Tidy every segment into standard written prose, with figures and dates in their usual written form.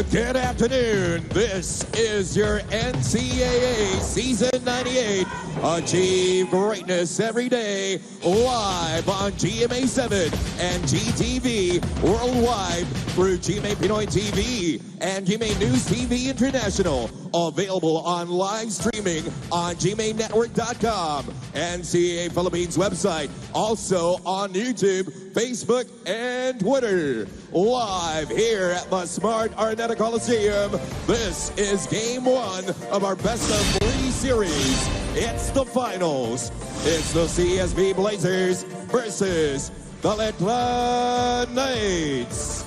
Good afternoon. This is your NCAA Season 98. Achieve greatness every day. Live on GMA7 and GTV worldwide through GMA Pinoy TV and GMA News TV International. Available on live streaming on GMANetwork.com, NCAA Philippines website. Also on YouTube, Facebook, and Twitter. Live here at the Smart Araneta Coliseum. This is Game 1 of our Best of 3 series. It's the finals. It's the CSB Blazers versus the Letran Knights.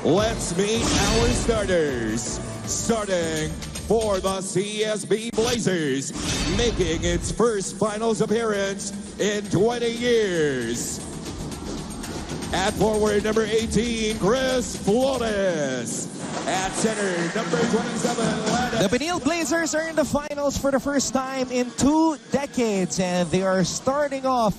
Let's meet our starters. Starting for the CSB Blazers, making its first finals appearance in 20 years. At forward, number 18, Chris Flores. At center, number 27, The Benil Blazers are in the finals for the first time in 2 decades, and they are starting off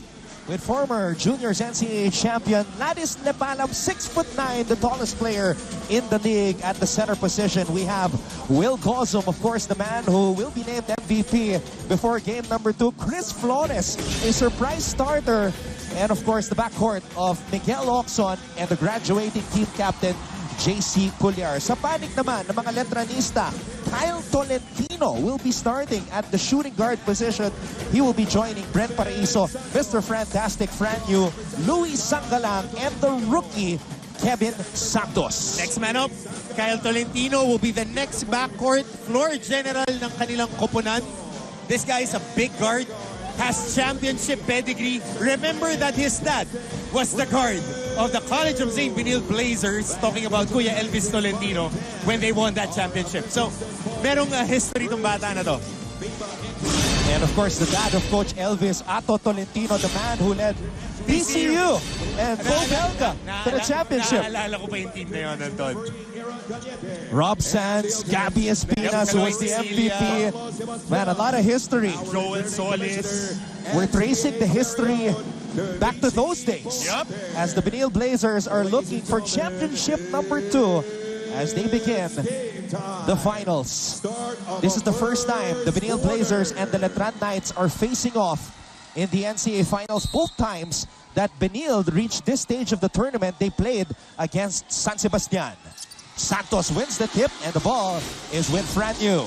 with former Juniors NCAA champion Ladis Lepalam, 6'9", the tallest player in the league at the center position. We have Will Gozum, of course, the man who will be named MVP before game number 2. Chris Flores, a surprise starter. And of course, the backcourt of Miguel Ocson and the graduating team captain, JC Culyar. Sa panig naman ng mga Letranista, Kyle Tolentino will be starting at the shooting guard position. He will be joining Brent Paraiso, Mr. Fantastic Franyu, Luis Sangalang, and the rookie, Kevin Santos. Next man up, Kyle Tolentino will be the next backcourt floor general ng kanilang koponan. This guy is a big guard, has championship pedigree. Remember that his dad was the guard of the College of St. Benil Blazers, talking about Kuya Elvis Tolentino, when they won that championship. So, merong history tong bata na to. And of course, the dad of Coach Elvis, Ato Tolentino, the man who led TCU and Bo Belga to the championship. Naalala ko pa yung team na yun, Anton. Rob Sands, Gabby Espinas, who was the MVP. Man, a lot of history. Joel Solis. We're tracing the history back to those days. As the Benil Blazers are looking for championship number 2 as they begin the finals. This is the first time the Benil Blazers and the Letran Knights are facing off in the NCAA finals. Both times that Benil reached this stage of the tournament, they played against San Sebastian. Santos wins the tip and the ball is with Franyu.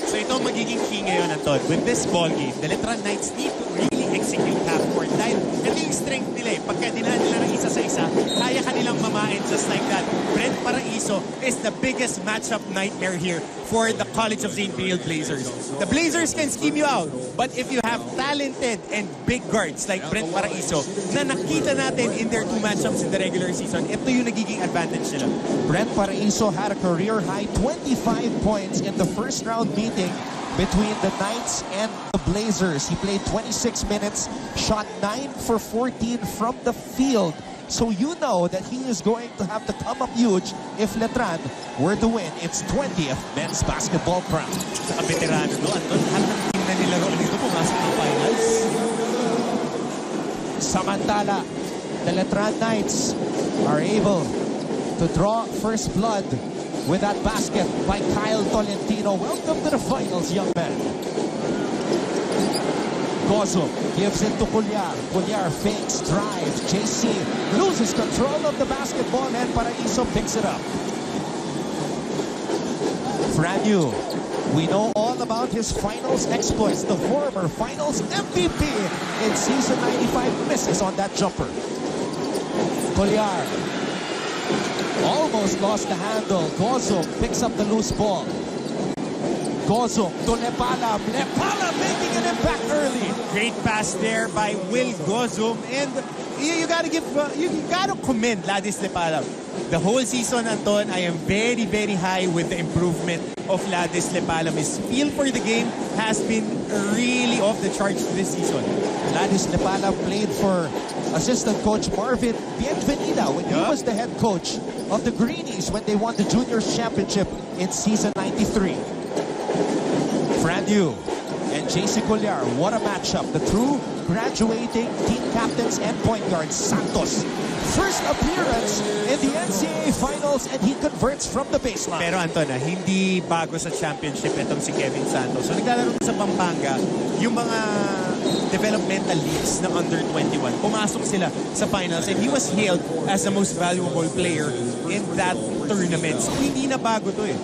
So ito magiging key ngayon, Anton. With this ball game, the Letran Knights need to really execute half-court. Dahil ito yung strength nila eh. Pagka dinaan nila ng isa sa isa, kaya kanilang mamain just like that. Brent Paraiso is the biggest matchup nightmare here for the College of St. Benil Blazers. The Blazers can scheme you out, but if you have talented and big guards like Brent Paraiso na nakita natin in their 2 matchups in the regular season, ito yung nagiging advantage nila. Brent Paraiso had a career-high 25 points in the first round meeting between the Knights and the Blazers. He played 26 minutes, shot 9 for 14 from the field. So you know that he is going to have to come up huge if Letran were to win its 20th men's basketball crown. Sa veterano do, Anton, lahat ng team na nilaro dito pumasok ng finals. Samantala, the Letran Knights are able to draw first blood with that basket by Kyle Tolentino. Welcome to the finals, young man. Gozum gives it to Culyar. Culyar fakes, drives. JC loses control of the basketball and Paraiso picks it up. Franyu, we know all about his finals exploits. The former finals MVP in season 95 misses on that jumper. Culyar almost lost the handle. Gozum picks up the loose ball. Gozum to Lepalam. Lepalam making an impact early. Great pass there by Will Gozum, and you gotta give, you gotta commend Ladis Lepalam. The whole season, Anton, I am very, very high with the improvement of Ladis Lepalam. His feel for the game has been really off the charts this season. Ladis Lepalam played for assistant coach Marvin Bienvenida when he was the head coach of the Greenies when they won the Juniors Championship in season 93. Franyu and JC Collier. What a matchup. The true graduating team captains and point guards. Santos, first appearance in the NCAA Finals, and he converts from the baseline. Pero Anton, hindi bago sa championship itong si Kevin Santos. So naglalaro sa Pampanga, yung mga developmental leagues na under 21, pumasok sila sa finals and he was hailed as the most valuable player in that tournament. So hindi na bago to eh.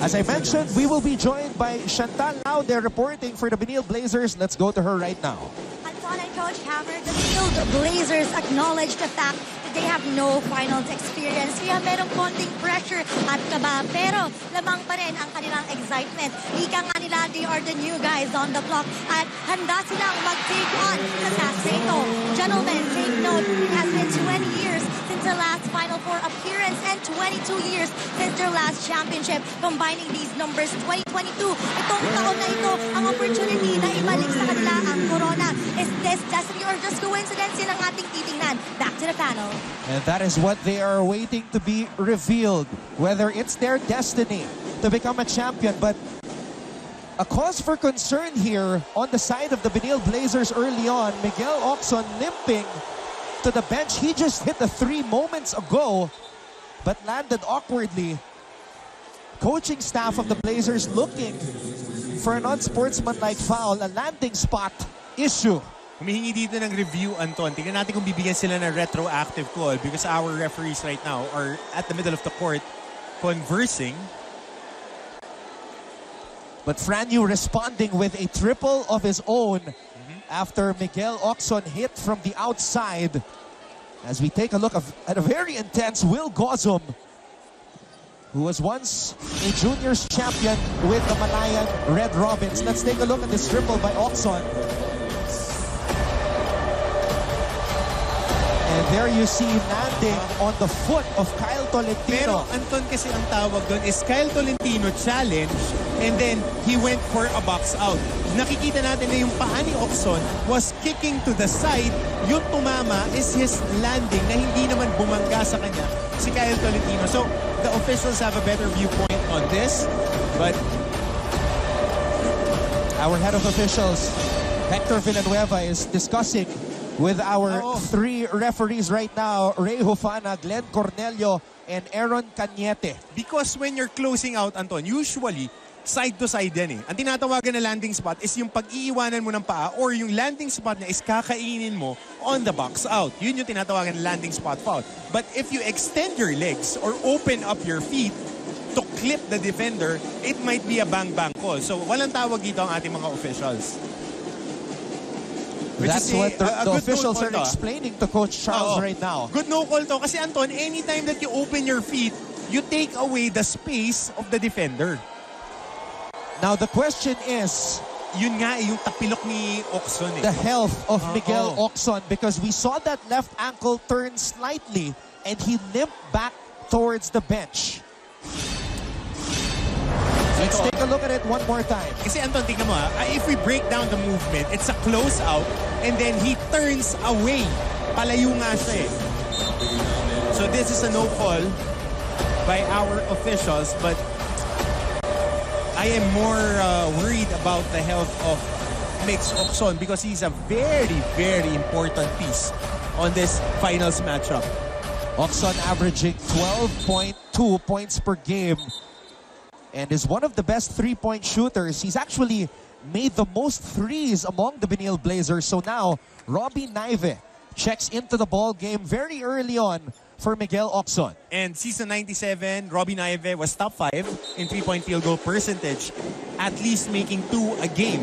As I mentioned, we will be joined by Chantal now. They're reporting for the Benil Blazers. Let's go to her right now. Anton and Coach Hammer, the Benil Blazers acknowledge the fact that they have no finals experience. Kaya merong konting pressure at kaba. Pero lamang pa rin ang kanilang excitement. Ika nga nila, they are the new guys on the block. At handa silang mag-take on sa Sasreto. Gentlemen, take note, it has been 20 years since their last Final Four appearance and 22 years since their last championship. Combining these numbers, 2022, itong taon na ito, ang opportunity na ibalik sa kanila ang corona. Is this destiny or just coincidence? Yan ang ating titingnan. Back to the panel. And that is what they are waiting to be revealed. Whether it's their destiny to become a champion. But a cause for concern here on the side of the Benil Blazers early on. Miguel Ocson limping to the bench. He just hit the 3 moments ago, but landed awkwardly. Coaching staff of the Blazers looking for an unsportsmanlike foul, a landing spot issue. Humihingi dito ng review, Anton. Tingnan natin kung bibigyan sila ng retroactive call because our referees right now are at the middle of the court conversing. But Franyu responding with a triple of his own after Miguel Ocson hit from the outside. As we take a look at a very intense Will Gozum, who was once a juniors champion with the Malayan Red Robins. Let's take a look at this triple by Ocson. And there you see landing on the foot of Kyle Tolentino. Pero Anton, kasi ang tawag doon is Kyle Tolentino challenge and then he went for a box out. Nakikita natin na yung paa ni Ocson was kicking to the side. Yung tumama is his landing na hindi naman bumangga sa kanya si Kyle Tolentino. So the officials have a better viewpoint on this. But our head of officials, Hector Villanueva, is discussing with our 3 referees right now, Ray Hufana, Glenn Cornelio, and Aaron Cañete. Because when you're closing out, Anton, usually side to side yan eh. Ang tinatawagan na landing spot is yung pag-iiwanan mo ng paa or yung landing spot na is kakainin mo on the box out. Yun yung tinatawagan na landing spot foul. But if you extend your legs or open up your feet to clip the defender, it might be a bang-bang call. So walang tawag dito ang ating mga officials. That's what the officials are explaining to Coach Charles right now. Good no call to. Kasi Anton, anytime that you open your feet, you take away the space of the defender. Now the question is, yun nga yung tapilok ni Ocson eh. The health of Miguel Ocson, because we saw that left ankle turn slightly and he limped back towards the bench. Let's take a look at it one more time. Kasi Anton, tingnan mo if we break down the movement, it's a close out and then he turns away. Palayo nga siya eh. So this is a no call by our officials, but I am more worried about the health of Mix Ocson because he's a very, very important piece on this finals matchup. Ocson averaging 12.2 points per game and is one of the best 3-point shooters. He's actually made the most threes among the Benil Blazers. So now, Robbie Naive checks into the ball game very early on for Miguel Ocson. And season 97, Robbie Naive was top 5 in 3-point field goal percentage, at least making 2 a game.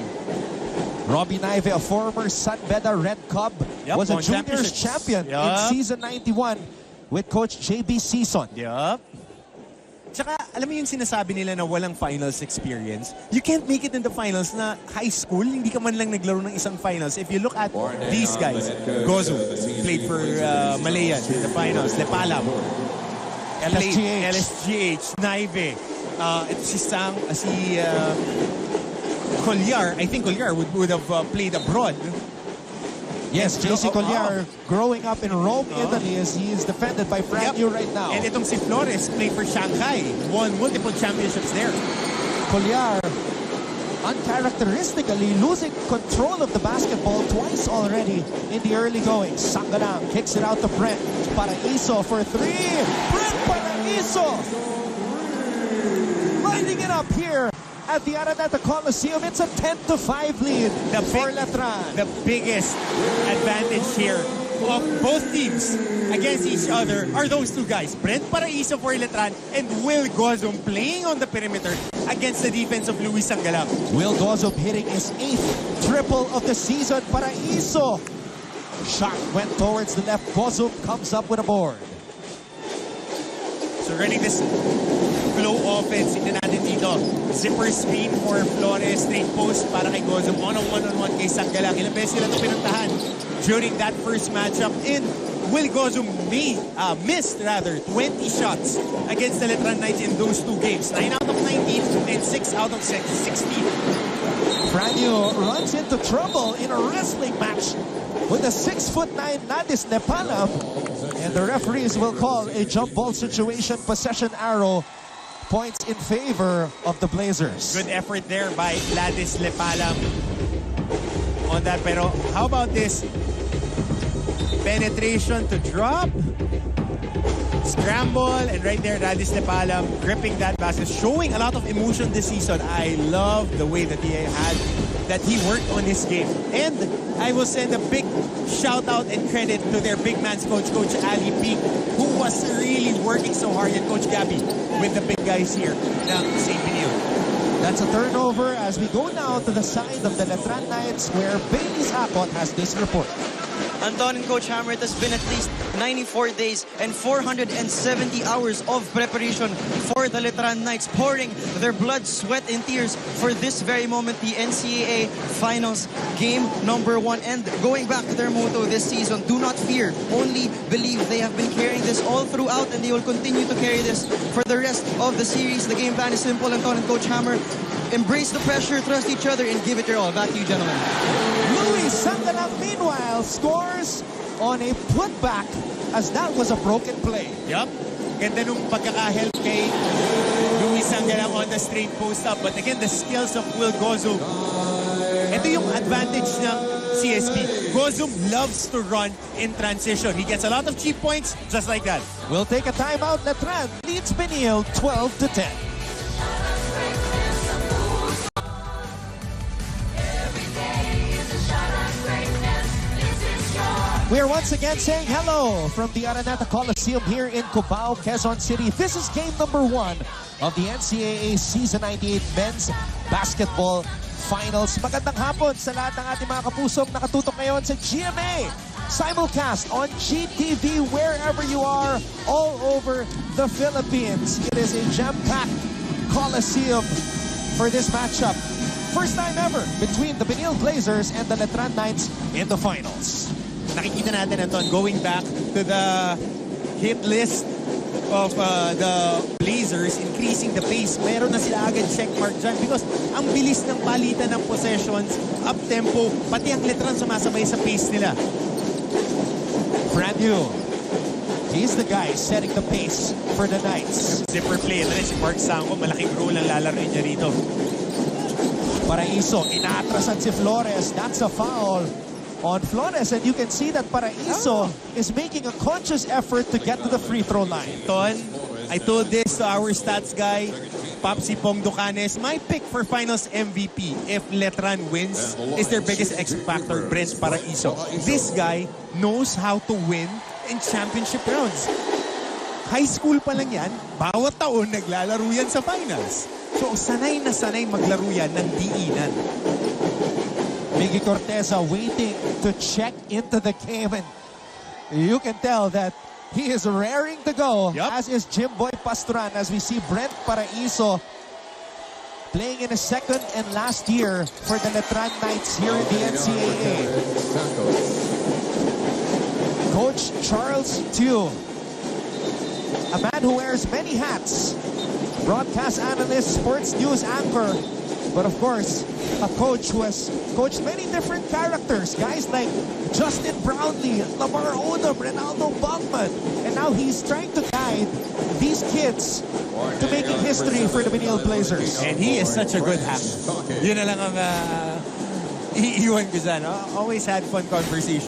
Robbie Naive, a former San Beda Red Cub, was a juniors champion in season 91 with Coach JB Season. Tsaka, alam mo yung sinasabi nila na walang finals experience? You can't make it in the finals na high school, hindi ka man lang naglaro ng isang finals. If you look at these guys, Gozu played for Malayan in the finals, Lepalam, LSGH, Naive, si Collier, I think Collier would have played abroad. Yes, JC Collier growing up in Rome, Italy, as he is defended by Franyu right now. And itong si Flores played for Shanghai, won multiple championships there. Collier, uncharacteristically losing control of the basketball twice already in the early going. Sangalang kicks it out to Brent. Paraiso for three. Brent Paraiso lighting it up here at the Araneta Coliseum. It's a 10-5 lead for Letran. The biggest advantage here of both teams against each other are those two guys. Brent Paraiso for Letran and Will Gozum playing on the perimeter against the defense of Luis Sangalang. Will Gozum hitting his 8th triple of the season. Paraiso. Shot went towards the left. Gozum comes up with a board. So running this flow offense, ito natin dito. Zipper screen for Flores, straight post para kay Gozum. One-on-one kay Sangalang. Ilang beses sila ito pinuntahan during that first matchup. And Will Gozum missed 20 shots against the Letran Knights in those two games. 9 out of 19 and 6 out of 16. Franyo runs into trouble in a wrestling match with a 6'9" Nadis Nepalam. And the referees will call a jump ball situation, possession arrow, points in favor of the Blazers. Good effort there by Ladis Lepalam on that. Pero how about this? Penetration to drop. Scramble. And right there, Ladis Lepalam gripping that basket. Showing a lot of emotion this season. I love the way that he worked on his game. And I will send a big shout out and credit to their big man's coach, Coach Ali Peak, who was really working so hard, and Coach Gabby with the big guys here ng St. Benilde. That's a turnover as we go now to the side of the Letran Knights where Bailey Acot has this report. Anton and Coach Hammer, it has been at least 94 days and 470 hours of preparation for the Letran Knights, pouring their blood, sweat, and tears for this very moment, the NCAA Finals Game number 1. And going back to their motto this season, do not fear, only believe. They have been carrying this all throughout, and they will continue to carry this for the rest of the series. The game plan is simple, Anton and Coach Hammer. Embrace the pressure, trust each other, and give it your all. Back to you, gentlemen. Luis Sangalang, meanwhile, scores on a putback as that was a broken play. Yup. Ganda nung pagkakahelp kay Luis Sangalang on the straight post up. But again, the skills of Will Gozum. Ito yung advantage ng CSP. Gozum loves to run in transition. He gets a lot of cheap points just like that. We'll take a timeout. Letran leads Benilde 12-10. We are once again saying hello from the Araneta Coliseum here in Cubao, Quezon City. This is game number 1 of the NCAA Season 98 Men's Basketball Finals. Magandang hapon sa lahat ng ating mga kapusong nakatutok ngayon sa GMA. Simulcast on GTV wherever you are all over the Philippines. It is a jam-packed Coliseum for this matchup. First time ever between the Benilde Blazers and the Letran Knights in the finals. Nakikita natin, Anton, going back to the hit list of the Blazers, increasing the pace. Meron na sila agad check mark dyan because ang bilis ng palitan ng possessions, up-tempo, pati ang Letran sumasabay sa pace nila. Franyo, he's the guy setting the pace for the Knights. Zipper play. Ito rin si Mark Sango, malaking role ang lalaroin niya rito. Paraiso, inaatrasan si Flores. That's a foul on Flores, and you can see that Paraiso is making a conscious effort to get to the free throw line. Ton, I told this to our stats guy, Popsi Pong Ducanes, my pick for Finals MVP if Letran wins is their biggest X factor, Brent Paraiso. This guy knows how to win in championship rounds. High school pa lang yan, bawat taon naglalaro yan sa finals. So sanay na sanay maglaro yan ng diinan. Miggy Corteza waiting to check into the game, and you can tell that he is raring to go, as is Jimboy Pastoran, as we see Brent Paraiso playing in his second and last year for the Letran Knights here in the NCAA. Coach Charles Tew, a man who wears many hats, broadcast analyst, sports news anchor, but of course, a coach who has coached many different characters. Guys like Justin Brownlee, Lamar Odom, Ronaldo Bachman. And now he's trying to guide these kids to making history for the Manila Blazers. And he is such a good hack. Yun na lang ang iiwan ko dyan. Always had fun conversation.